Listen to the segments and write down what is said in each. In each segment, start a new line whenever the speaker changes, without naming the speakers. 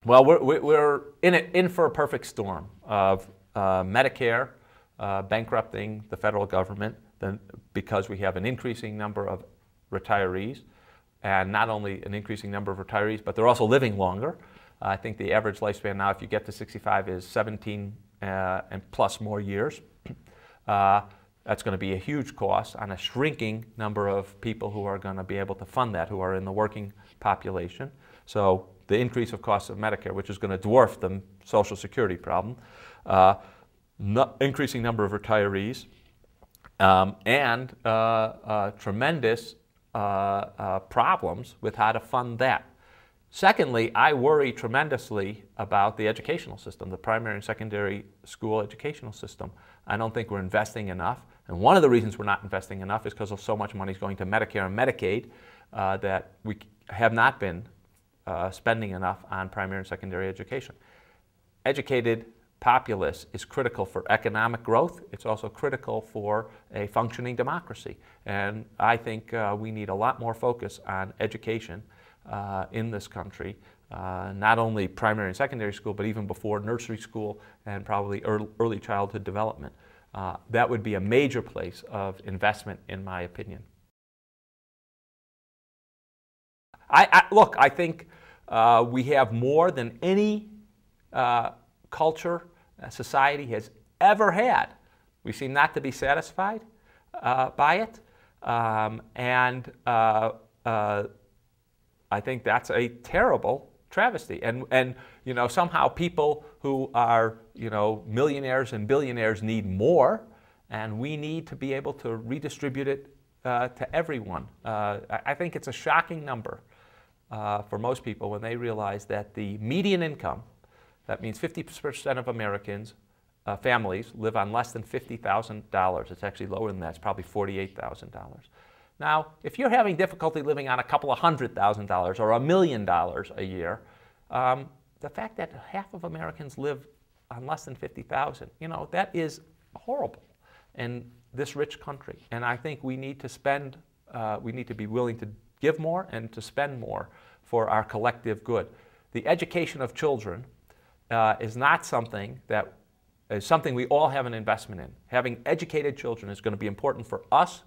Well, we're in for a perfect storm of Medicare bankrupting the federal government because we have an increasing number of retirees, and not only an increasing number of retirees, but they're also living longer. I think the average lifespan now, if you get to 65, is 17 and plus more years. That's going to be a huge cost on a shrinking number of people who are going to be able to fund that, who are in the working population. So the increase of costs of Medicare, which is going to dwarf the Social Security problem, increasing number of retirees, and tremendous problems with how to fund that. Secondly, I worry tremendously about the educational system, the primary and secondary school educational system. I don't think we're investing enough. And one of the reasons we're not investing enough is because of so much money is going to Medicare and Medicaid that we have not been spending enough on primary and secondary education. Educated populace is critical for economic growth. It's also critical for a functioning democracy. And I think we need a lot more focus on education in this country, not only primary and secondary school, but even before nursery school and probably early childhood development. That would be a major place of investment, in my opinion. Look, I think we have more than any culture, society has ever had. We seem not to be satisfied by it, and I think that's a terrible travesty. And you know, somehow people who are, you know, millionaires and billionaires need more, and we need to be able to redistribute it to everyone. I think it's a shocking number for most people when they realize that the median income, that means 50% of Americans, families, live on less than $50,000. It's actually lower than that. It's probably $48,000. Now, if you're having difficulty living on a couple of $100,000 or $1 million a year, the fact that half of Americans live on less than $50,000, you know, that is horrible in this rich country. And I think we need to spend, we need to be willing to give more and to spend more for our collective good. The education of children is not something that is something we all have an investment in. Having educated children is going to be important for us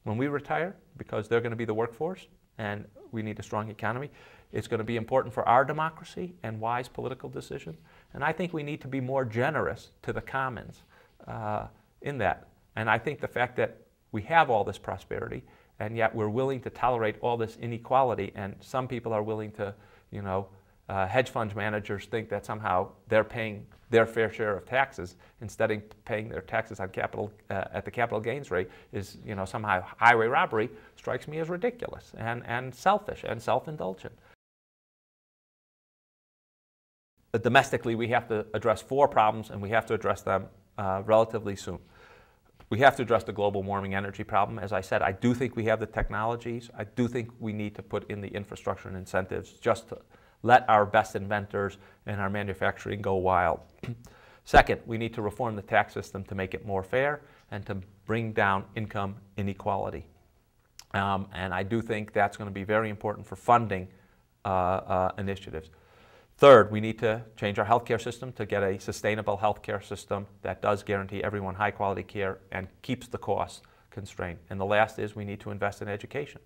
when we retire, because they're going to be the workforce and we need a strong economy. It's going to be important for our democracy and wise political decisions. And I think we need to be more generous to the commons in that. And I think the fact that we have all this prosperity and yet we're willing to tolerate all this inequality, and some people are willing to, you know, hedge fund managers think that somehow they're paying their fair share of taxes instead of paying their taxes on capital at the capital gains rate is, you know, somehow highway robbery, strikes me as ridiculous and selfish and self-indulgent. But domestically, we have to address 4 problems, and we have to address them relatively soon. We have to address the global warming energy problem. As I said, I do think we have the technologies. I do think we need to put in the infrastructure and incentives just to let our best inventors and our manufacturing go wild. Second, we need to reform the tax system to make it more fair and to bring down income inequality. And I do think that's going to be very important for funding initiatives. Third, we need to change our healthcare system to get a sustainable healthcare system that does guarantee everyone high quality care and keeps the costs constrained. And the last is we need to invest in education.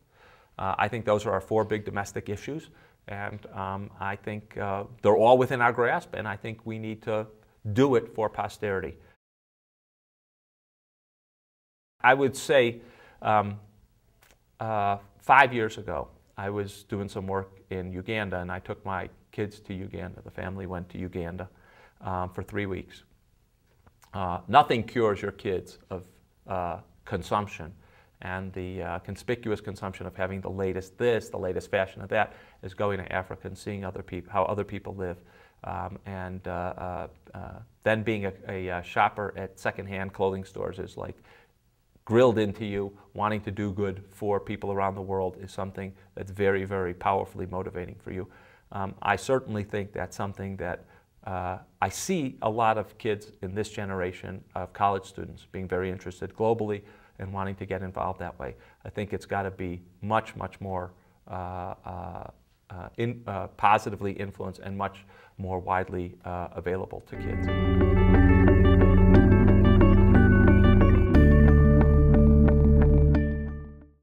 I think those are our 4 big domestic issues. And I think they're all within our grasp, and I think we need to do it for posterity. I would say 5 years ago, I was doing some work in Uganda, and I took my kids to Uganda. The family went to Uganda for 3 weeks. Nothing cures your kids of consumption. And the conspicuous consumption of having the latest this, the latest fashion of that, is going to Africa and seeing other people, how other people live. Then being a shopper at secondhand clothing stores is like grilled into you. Wanting to do good for people around the world is something that's very, very powerfully motivating for you. I certainly think that's something that I see a lot of kids in this generation of college students being very interested globally and wanting to get involved that way. I think it's got to be much, much more positively influenced and much more widely available to kids.